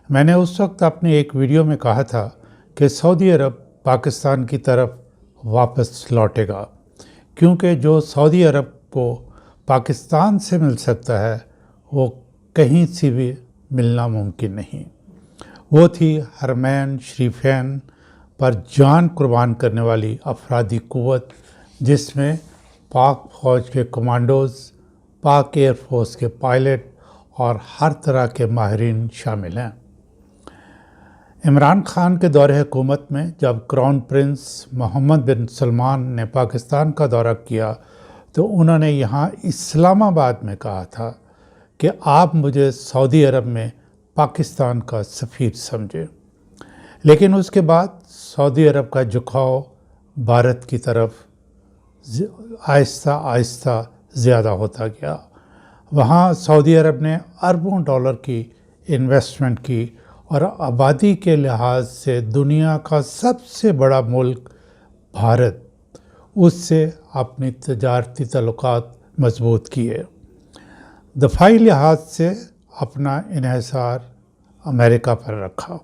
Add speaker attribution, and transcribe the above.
Speaker 1: میں نے اس وقت اپنی ایک ویڈیو میں کہا تھا کہ سعودی عرب پاکستان کی طرف واپس لوٹے گا، کیونکہ جو سعودی عرب کو پاکستان سے مل سکتا ہے وہ کہیں سے بھی ملنا ممکن نہیں۔ وہ تھی حرمین شریفین پر جان قربان کرنے والی افرادی قوت، جس میں پاک فوج کے کمانڈوز، پاک ایئر فورس کے پائلٹ اور ہر طرح کے ماہرین شامل ہیں۔ عمران خان کے دور حکومت میں جب کراؤن پرنس محمد بن سلمان نے پاکستان کا دورہ کیا تو انہوں نے یہاں اسلام آباد میں کہا تھا کہ آپ مجھے سعودی عرب میں پاکستان کا سفیر سمجھے، لیکن اس کے بعد سعودی عرب کا جھکاؤ بھارت کی طرف آہستہ آہستہ زیادہ ہوتا گیا۔ وہاں سعودی عرب نے اربوں ڈالر کی انویسٹمنٹ کی اور آبادی کے لحاظ سے دنیا کا سب سے بڑا ملک بھارت، اس سے اپنی تجارتی تعلقات مضبوط کیے۔ دفاعی لحاظ سے اپنا انحصار امریکہ پر رکھا۔